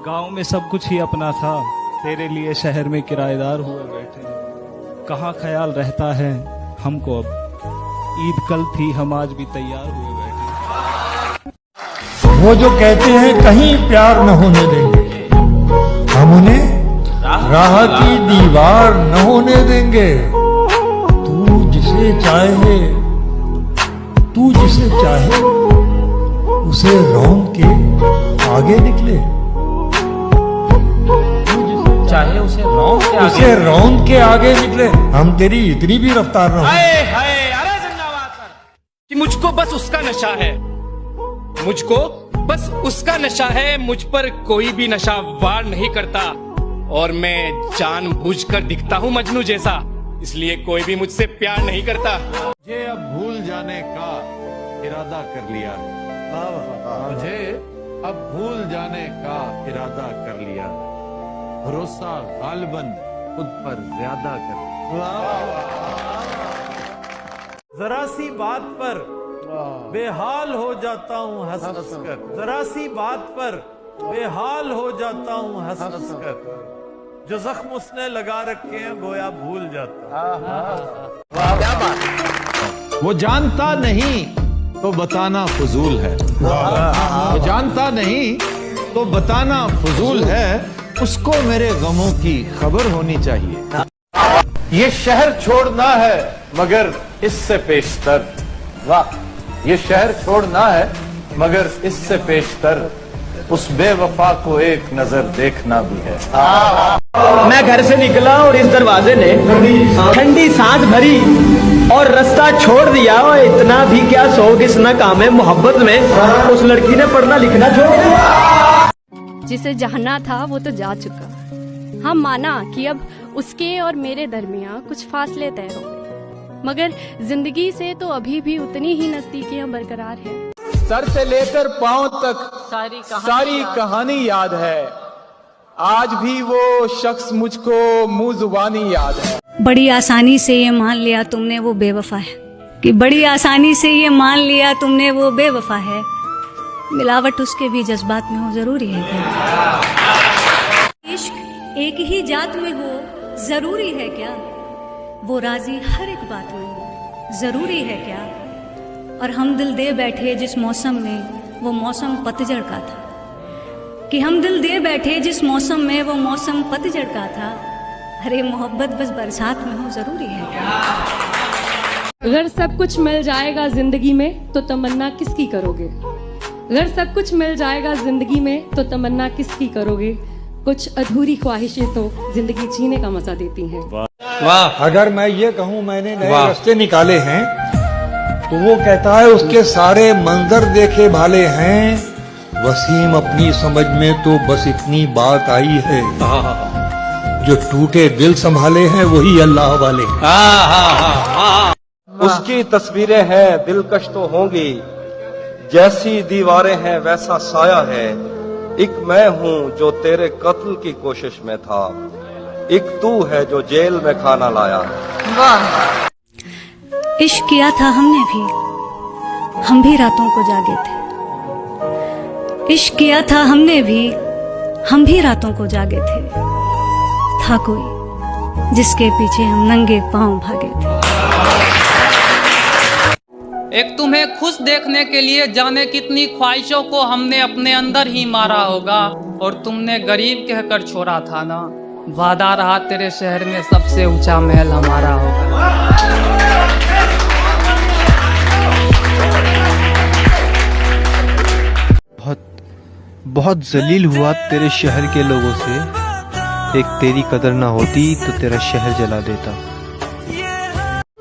गांव में सब कुछ ही अपना था, तेरे लिए शहर में किराएदार हुए बैठे। कहाँ ख्याल रहता है हमको अब, ईद कल थी हम आज भी तैयार हुए बैठे। वो जो कहते हैं कहीं प्यार न होने देंगे, हम उन्हें राह की दीवार न होने देंगे। तू जिसे चाहे उसे रौंद के आगे निकले, चाहे उसे रौंद के आगे निकले। हम तेरी इतनी भी रफ्तार न हो। अरे जिंदाबाद सर। कि मुझको बस उसका नशा है, मुझको बस उसका नशा है, मुझ पर कोई भी नशा वार नहीं करता। और मैं जानबूझकर दिखता हूँ मजनू जैसा, इसलिए कोई भी मुझसे प्यार नहीं करता। मुझे अब भूल जाने का इरादा कर लिया, मुझे अब भूल जाने का इरादा कर लिया। भरोसा गालिबन खुद पर ज्यादा कर लिया। जरा सी बात पर बेहाल हो जाता हूँ हंस हंस कर, जरा सी बात पर बेहाल हो जाता हूँ हंस हंस कर। जो जख्म उसने लगा रखे हैं गोया भूल जाता। क्या बात। वो जानता नहीं तो बताना फजूल है, वो जानता नहीं तो बताना फजूल है। उसको मेरे गमों की खबर होनी चाहिए। ये शहर छोड़ना है मगर इससे पेशतर, वाह, ये शहर छोड़ना है मगर इससे पेशतर उस बेवफा को एक नजर देखना भी है। मैं घर से निकला और इस दरवाजे ने ठंडी सांस भरी और रास्ता छोड़ दिया। और इतना भी क्या शौक इस न काम है मोहब्बत में, उस लड़की ने पढ़ना लिखना छोड़ दिया। जिसे जाना था वो तो जा चुका। हम माना कि अब उसके और मेरे दरमियां कुछ फासले तय हो गए, मगर जिंदगी से तो अभी भी उतनी ही नजदीकियां बरकरार हैं। सर से लेकर पांव तक सारी कहानी याद है। आज भी वो शख्स मुझको मुंह जुबानी याद है। बड़ी आसानी से ये मान लिया तुमने वो बेवफा है, कि बड़ी आसानी से ये मान लिया तुमने वो बेवफा है। मिलावट उसके भी जज्बात में हो जरूरी है क्या? इश्क एक ही जात में हो जरूरी है क्या? वो राजी हर एक बात में हो जरूरी है क्या? और हम दिल दे बैठे जिस मौसम में, वो मौसम पतझड़ का था। कि हम दिल दे बैठे जिस मौसम में, वो मौसम पतझड़ का था। अरे मोहब्बत बस बरसात में हो जरूरी है क्या? अगर सब कुछ मिल जाएगा जिंदगी में तो तमन्ना किसकी करोगे? अगर सब कुछ मिल जाएगा जिंदगी में तो तमन्ना किसकी करोगे? कुछ अधूरी ख्वाहिशें तो जिंदगी जीने का मजा देती हैं। वाह। अगर मैं ये कहूँ मैंने नए रास्ते निकाले हैं, तो वो कहता है उसके सारे मंजर देखे भाले हैं। वसीम अपनी समझ में तो बस इतनी बात आई है, जो टूटे दिल संभाले हैं वही अल्लाह वाले। उसकी तस्वीरें हैं दिलकश तो होंगी, जैसी दीवारें हैं वैसा साया है। एक मैं हूँ जो तेरे कत्ल की कोशिश में था, एक तू है जो जेल में खाना लाया। वाह। इश्क किया था हमने भी, हम भी रातों को जागे थे। इश्क किया था हमने भी, हम भी रातों को जागे थे। था कोई जिसके पीछे हम नंगे पांव भागे थे। एक तुम्हें खुश देखने के लिए जाने कितनी ख्वाहिशों को हमने अपने अंदर ही मारा होगा। और तुमने गरीब कहकर छोड़ा था ना, वादा रहा तेरे शहर में सबसे ऊंचा महल हमारा होगा। बहुत जलील हुआ तेरे शहर के लोगों से। एक तेरी कदर ना होती तो तेरा शहर जला देता।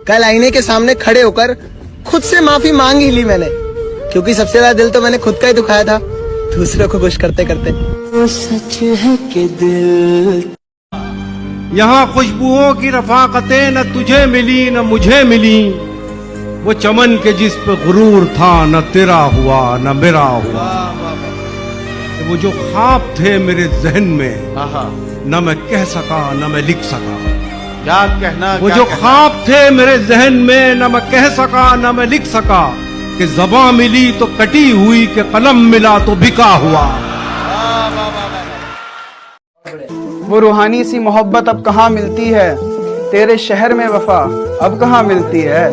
कल आईने के सामने खड़े होकर खुद से माफी मांग ही ली मैंने, क्योंकि सबसे ज्यादा दिल तो मैंने खुद का ही दुखाया था दूसरों को खुश करते करते। वो सच है कि दिल। यहाँ खुशबुओं की रफाकतें न तुझे मिली न मुझे मिली। वो चमन के जिस पे गुरूर था न तेरा हुआ न मेरा हुआ। वो जो ख्वाब थे मेरे जहन में, न मैं कह सका न मैं लिख सका। क्या कहना, वो जो ख्वाब थे मेरे जहन में, न मैं कह सका न मैं लिख सका। कि ज़बां मिली तो कटी हुई, कि कलम मिला तो बिका हुआ। वो रूहानी सी मोहब्बत अब कहाँ मिलती है, तेरे शहर में वफा अब कहाँ मिलती है।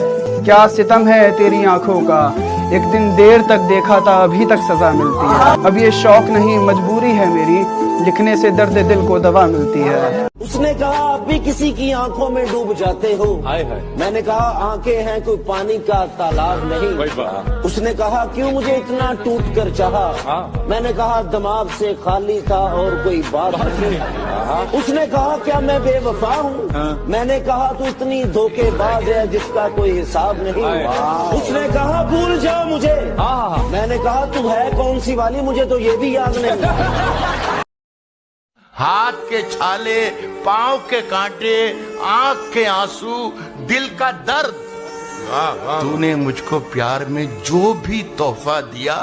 क्या सितम है तेरी आंखों का, एक दिन देर तक देखा था अभी तक सजा मिलती है। अब ये शौक नहीं मजबूरी है मेरी, लिखने से दर्द दिल को दवा मिलती है। उसने कहा आप भी किसी की आंखों में डूब जाते हो। हाय हाय। मैंने कहा आंखें हैं कोई पानी का तालाब नहीं। उसने कहा क्यों मुझे इतना टूट कर चाहा। मैंने कहा दिमाग से खाली था और कोई बात नहीं। उसने कहा क्या मैं बेवफा हूँ। मैंने कहा तू इतनी धोखेबाज है जिसका कोई हिसाब नहीं। उसने कहा भूल जाओ मुझे। मैंने कहा तू है कौन सी वाली, मुझे तो ये भी याद नहीं। हाथ के छाले, पांव के कांटे, आंख के आंसू, दिल का दर्द। तूने मुझको प्यार में जो भी तोहफा दिया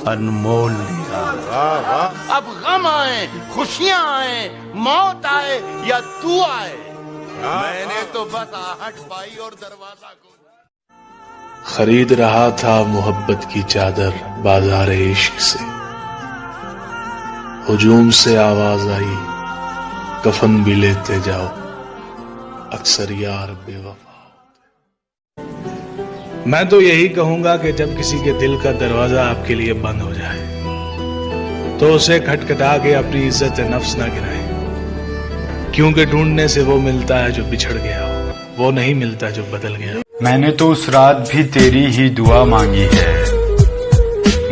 अनमोल दिया। अब गम आए, खुशियां आए, मौत आए या तू आए, मैंने तो बस आहट पाई और दरवाजा खोला। खरीद रहा था मोहब्बत की चादर बाजार इश्क से, हुजूम से आवाज आई कफन भी लेते जाओ, अक्सर यार बेवफा। मैं तो यही कहूंगा कि जब किसी के दिल का दरवाजा आपके लिए बंद हो जाए तो उसे खटखटा के अपनी इज्जत नफ्स ना गिराए, क्योंकि ढूंढने से वो मिलता है जो बिछड़ गया हो, वो नहीं मिलता जो बदल गया। मैंने तो उस रात भी तेरी ही दुआ मांगी है,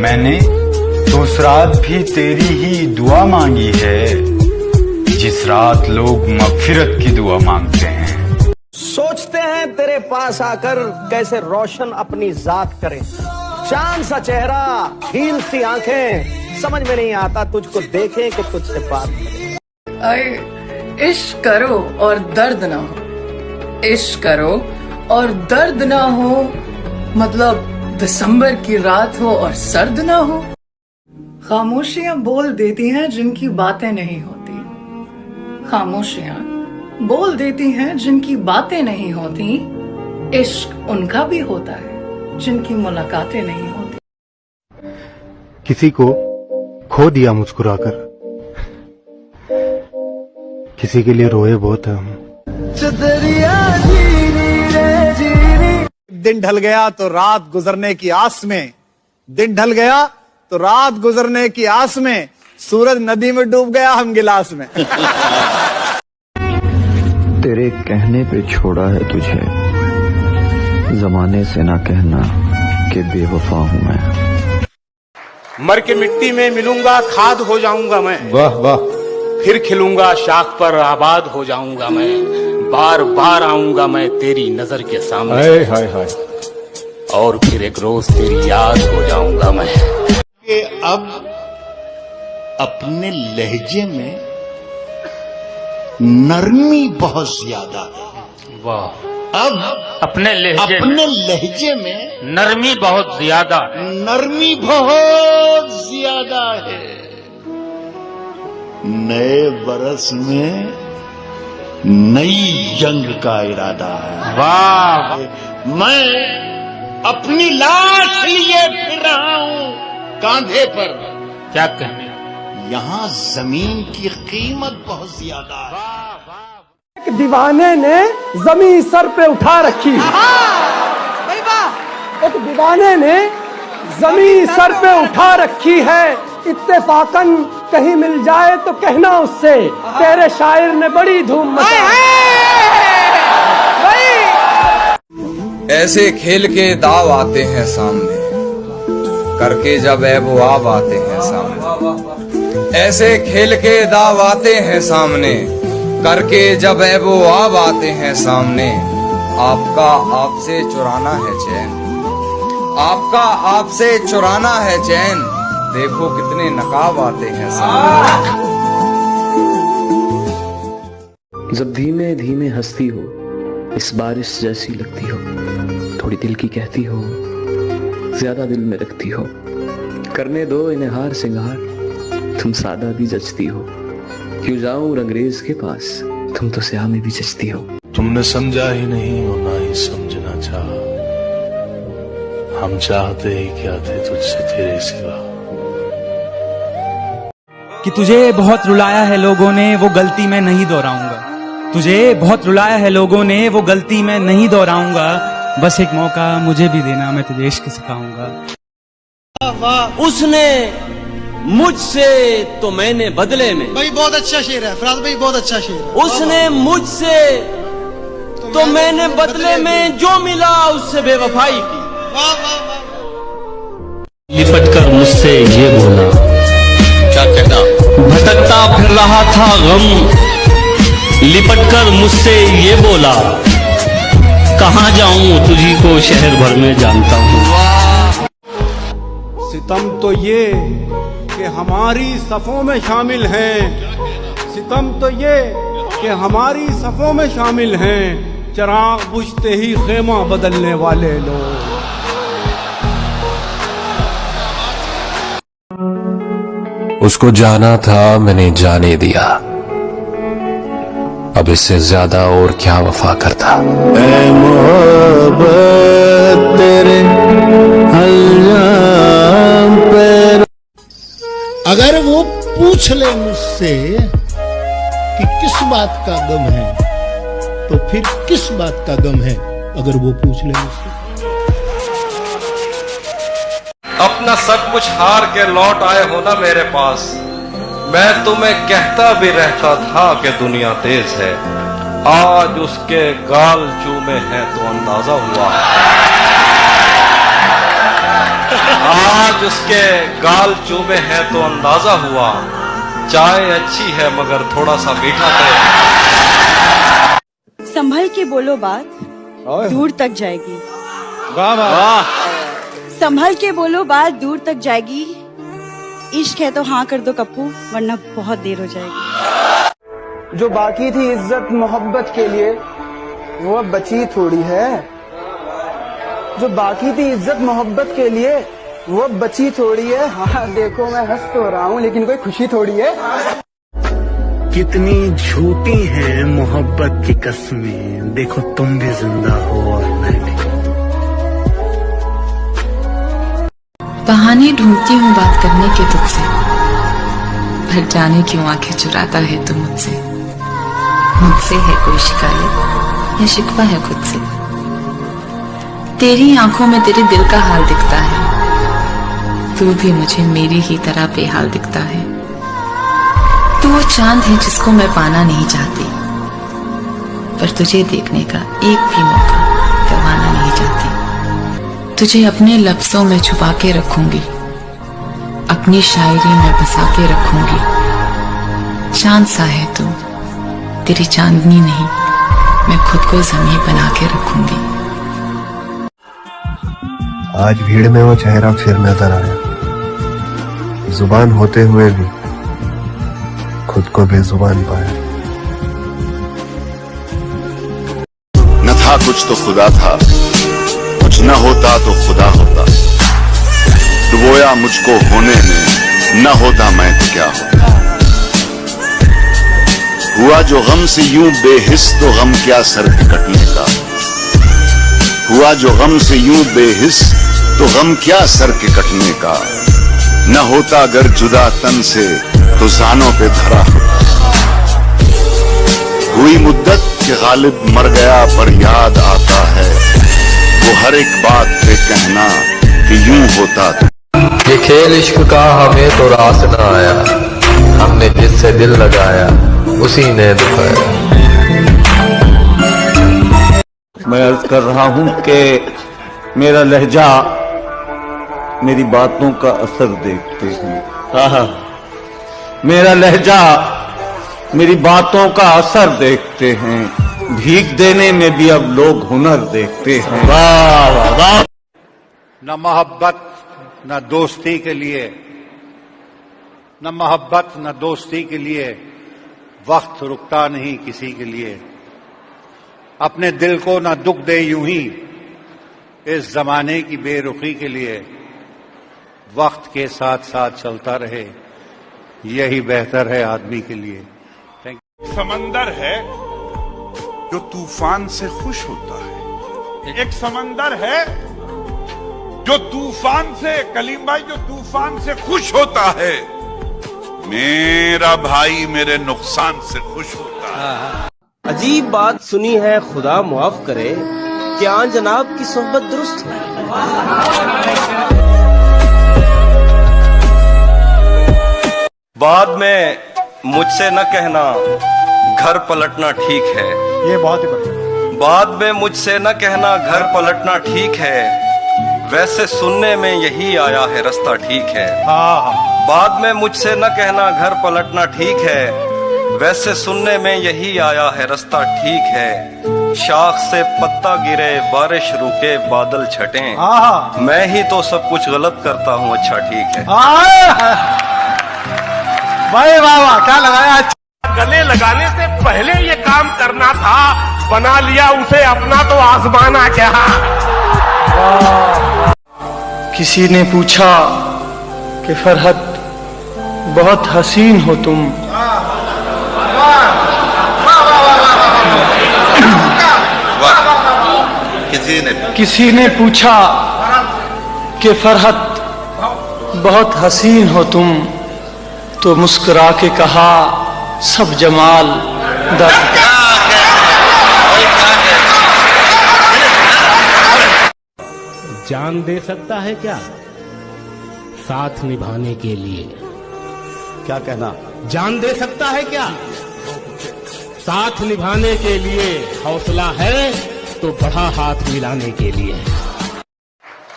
मैंने तो उस रात भी तेरी ही दुआ मांगी है, जिस रात लोग मगफिरत की दुआ मांगते हैं। सोचते हैं तेरे पास आकर कैसे रोशन अपनी जात करे, चांद सा चेहरा, झील सी आंखें, समझ में नहीं आता तुझको देखें कि तुझसे बात करें। इश्क करो और दर्द ना हो, इश्क करो और दर्द ना हो, मतलब दिसंबर की रात हो और सर्द ना हो। खामोशियां बोल देती हैं जिनकी बातें नहीं होती, खामोशियां बोल देती हैं जिनकी बातें नहीं होती। इश्क उनका भी होता है जिनकी मुलाकातें नहीं होती। किसी को खो दिया मुस्कुराकर, किसी के लिए रोए बहुत है हम। दिन ढल गया तो रात गुजरने की आस में, दिन ढल गया तो रात गुजरने की आस में, सूरज नदी में डूब गया हम गिलास में। तेरे कहने पे छोड़ा है तुझे, जमाने से ना कहना कि बेवफा हूं मैं। मर के मिट्टी में मिलूंगा, खाद हो जाऊंगा मैं। वाह वाह। फिर खिलूंगा, शाख पर आबाद हो जाऊंगा मैं। बार बार आऊंगा मैं तेरी नजर के सामने। हाय हाय हाय। और फिर एक रोज तेरी याद हो जाऊंगा मैं। कि अब अपने लहजे में नरमी बहुत ज्यादा है। वाह। अब अपने लहजे में नरमी बहुत ज्यादा, नरमी बहुत ज्यादा है। नए बरस में नई जंग का इरादा है। वाह। मैं अपनी लाश लिए फिर रहा हूं कांधे पर। क्या कहने, यहाँ जमीन की कीमत बहुत ज्यादा है। एक दीवाने ने जमीन सर पे उठा रखी, एक दीवाने ने जमीन सर पे उठा रखी है। इत्तेफाकन कहीं मिल जाए तो कहना उससे, तेरे शायर ने बड़ी धूम मचाई। ऐसे खेल के दाव आते हैं सामने, करके जब ऐबो आब आते हैं सामने। ऐसे खेल के दाव आते हैं सामने, करके जब ऐबो आब आते हैं सामने। आपका आपसे चुराना है चैन, आपका आपसे चुराना है चैन। देखो कितने नकाब आते हैं सामने। जब धीमे धीमे हंसती हो, इस बारिश जैसी लगती हो, थोड़ी दिल की कहती हो, ज्यादा दिल में रखती हो। करने दो इन्हें हार सिंगार, तुम सादा भी जचती हो। क्यों जाऊं रंगरेज के पास, तुम तो स्याह में भी जचती हो। तुमने समझा ही नहीं और ना ही समझना चाहा, हम चाहते ही क्या थे तुझसे तेरे सिवा। कि तुझे बहुत रुलाया है लोगों ने, वो गलती मैं नहीं दोहराऊंगा। तुझे बहुत रुलाया है लोगों ने, वो गलती मैं नहीं दोहराऊंगा। बस एक मौका मुझे भी देना, मैं तुझे इश्क सिखाऊंगा। उसने मुझसे तो मैंने बदले में। भाई बहुत अच्छा शेर है फराज भाई, बहुत अच्छा शेर है। उसने मुझसे तो मैंने बदले में जो मिला उससे बेवफाई की। लिपट कर मुझसे ये बोला, क्या कहना? भटकता फिर रहा था गम, लिपट कर मुझसे ये बोला, कहाँ जाऊं तुझी को शहर भर में जानता हूँ। सितम तो ये कि हमारी सफ़ों में शामिल हैं, सितम तो ये कि हमारी सफ़ों में शामिल हैं, चिराग बुझते ही खेमा बदलने वाले लोग। उसको जाना था मैंने जाने दिया, अब इससे ज्यादा और क्या वफा करता। ऐ मोहब्बत तेरे हल्जाम पे। अगर वो पूछ ले मुझसे कि किस बात का गम है, तो फिर किस बात का गम है अगर वो पूछ ले मुझसे। अपना सब कुछ हार के लौट आए हो ना मेरे पास, मैं तुम्हें कहता भी रहता था कि दुनिया तेज है, आज उसके गाल चूमे हैं तो अंदाजा हुआ। आज उसके गाल चूमे हैं तो अंदाजा हुआ, चाय अच्छी है मगर थोड़ा सा मीठा है। संभल के बोलो बात दूर तक जाएगी। वाह वाह। संभल के बोलो बात दूर तक जाएगी, इश्क है तो हाँ कर दो कप्पू वरना बहुत देर हो जाएगी। जो बाकी थी इज्जत मोहब्बत के लिए वो अब बची थोड़ी है। जो बाकी थी इज्जत मोहब्बत के लिए वो अब बची थोड़ी है। हाँ देखो मैं हंस तो रहा हूँ लेकिन कोई खुशी थोड़ी है। कितनी झूठी है मोहब्बत की कस्में, देखो तुम भी जिंदा हो और मैं भी। बहाने ढूंढती हूँ बात करने के तुझसे, पर जाने क्यों आंखें चुराता है तू मुझसे। मुझसे है कोई शिकायत या शिकवा है खुद से, तेरी आंखों में तेरे दिल का हाल दिखता है, तू भी मुझे मेरी ही तरह बेहाल दिखता है। तू वो चांद है जिसको मैं पाना नहीं चाहती, पर तुझे देखने का एक भी मौका गंवाना नहीं चाहती। तुझे अपने लफ्जों में छुपा के रखूंगी, अपनी शायरी में बसा के रखूंगी। चांद सा है तू, तेरी चांदनी नहीं, मैं खुद को ज़मीं बना के रखूंगी। आज भीड़ में वो चेहरा फिर नजर आया, जुबान होते हुए भी खुद को बेजुबान पाया। न था कुछ तो खुदा था, कुछ न होता तो खुदा होता, डुबोया मुझको होने में, न होता मैं तो क्या होता। हुआ जो गम से यूं बेहिस तो गम क्या सर के कटने का। हुआ जो गम से यूं बेहिस तो गम क्या सर के कटने का। न होता अगर जुदा तन से तो जानों पे धरा होता। हुई मुद्दत के गालिब मर गया पर याद आता है, वो हर एक बात पे कहना कि यूं होता था। ये खेल इश्क का हमें तो रास न आया, हमने जिससे दिल लगाया उसी ने दुखाया। मैं अर्ज कर रहा हूं कि मेरा लहजा मेरी बातों का असर देखते हैं। मेरा लहजा मेरी बातों का असर देखते हैं, भीख देने में भी अब लोग हुनर देखते हैं। वाह वाह वाह। न मोहब्बत न दोस्ती के लिए, न मोहब्बत न दोस्ती के लिए वक्त रुकता नहीं किसी के लिए। अपने दिल को न दुख दे यूं ही इस जमाने की बेरुखी के लिए। वक्त के साथ साथ चलता रहे, यही बेहतर है आदमी के लिए। समंदर है जो तूफान से खुश होता है, एक समंदर है जो तूफान से, कलीम भाई, जो तूफान से खुश होता है, मेरा भाई मेरे नुकसान से खुश होता है। अजीब बात सुनी है, खुदा मुआफ करे, क्या जनाब की सोहबत दुरुस्त है? बाद में मुझसे न कहना घर पलटना ठीक है। ये बहुत ही बढ़िया। बाद में मुझसे न कहना घर पलटना ठीक है, वैसे सुनने में यही आया है रास्ता ठीक है। बाद में मुझसे न कहना घर पलटना ठीक है, वैसे सुनने में यही आया है रास्ता ठीक है। शाख से पत्ता गिरे, बारिश रुके, बादल छटे, मैं ही तो सब कुछ गलत करता हूँ, अच्छा ठीक है। भाई वाह वाह, क्या लगाया। गले लगाने से पहले ये काम करना था, बना लिया उसे अपना तो आजमाना क्या। किसी ने पूछा कि फरहत बहुत हसीन हो तुम, किसी ने पूछा कि फरहत बहुत हसीन हो तुम, तो मुस्कुरा के कहा सब जमाल दर्द। जान दे सकता है क्या साथ निभाने के लिए? क्या कहना? जान दे सकता है क्या साथ निभाने के लिए? हौसला है तो बढ़ा हाथ मिलाने के लिए।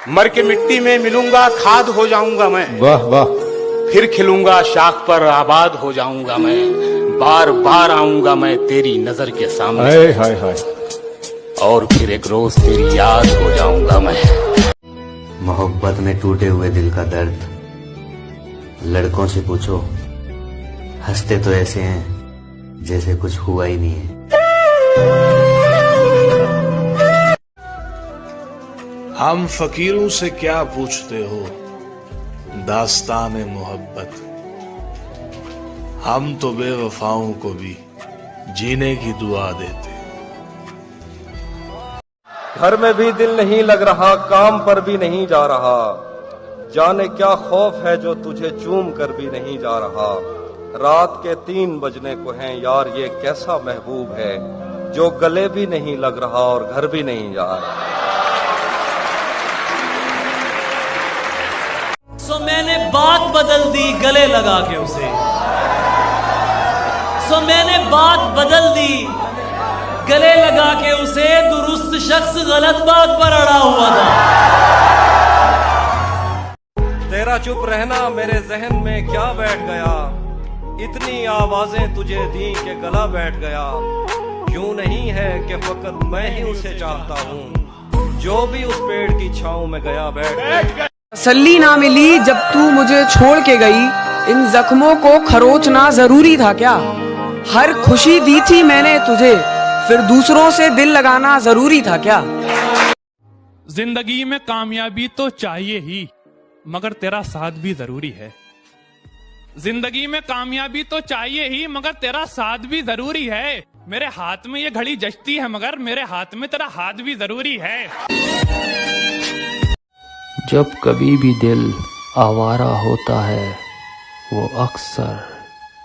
मर के मिट्टी में मिलूंगा, खाद हो जाऊंगा मैं। वाह वाह। फिर खिलूंगा, शाख पर आबाद हो जाऊंगा मैं। बार बार आऊंगा मैं तेरी नजर के सामने। हाय हाय हाय। और फिर एक रोज तेरी याद हो जाऊंगा मैं। मोहब्बत में टूटे हुए दिल का दर्द लड़कों से पूछो, हंसते तो ऐसे हैं जैसे कुछ हुआ ही नहीं है। हम फकीरों से क्या पूछते हो दास्तान मोहब्बत, हम तो बेवफाओं को भी जीने की दुआ देते। घर में भी दिल नहीं लग रहा, काम पर भी नहीं जा रहा, जाने क्या खौफ है जो तुझे चूम कर भी नहीं जा रहा। रात के 3 बजने को हैं यार, ये कैसा महबूब है जो गले भी नहीं लग रहा और घर भी नहीं जा रहा। सो मैंने बात बदल दी गले लगा के उसे, सो मैंने बात बदल दी गले लगा के उसे। दुरुस्त शख्स गलत बात पर अड़ा हुआ था। तेरा चुप रहना मेरे जहन में क्या बैठ गया, इतनी आवाजें तुझे दी कि गला बैठ गया। यूं नहीं है कि फकत मैं ही उसे चाहता हूँ, जो भी उस पेड़ की छांव में गया बैठ गया। तसल्ली ना मिली जब तू मुझे छोड़ के गई, इन जख्मों को खरोचना जरूरी था क्या? हर खुशी दी थी मैंने तुझे, फिर दूसरों से दिल लगाना जरूरी था क्या? जिंदगी में कामयाबी तो चाहिए ही, मगर तेरा साथ भी जरूरी है। जिंदगी में कामयाबी तो चाहिए ही, मगर तेरा साथ भी जरूरी है। मेरे हाथ में ये घड़ी जचती है, मगर मेरे हाथ में तेरा हाथ भी जरूरी है। जब कभी भी दिल आवारा होता है, वो अक्सर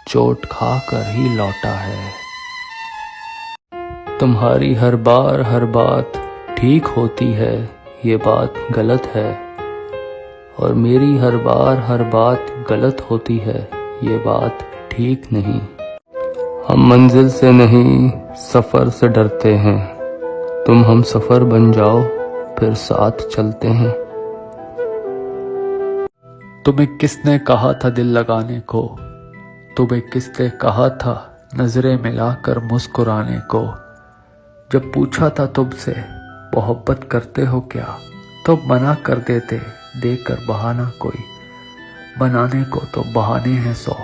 चोट खाकर ही लौटा है। तुम्हारी हर बात ठीक होती है, ये बात गलत है, और मेरी हर बात गलत होती है, ये बात ठीक नहीं। हम मंजिल से नहीं सफर से डरते हैं, तुम हम सफर बन जाओ फिर साथ चलते हैं। तुम्हें किसने कहा था दिल लगाने को, तुम्हें किसने कहा था नजरें मिलाकर मुस्कुराने को। जब पूछा था तुमसे मोहब्बत करते हो क्या, तो मना कर देते देकर बहाना कोई, बनाने को तो बहाने हैं 100।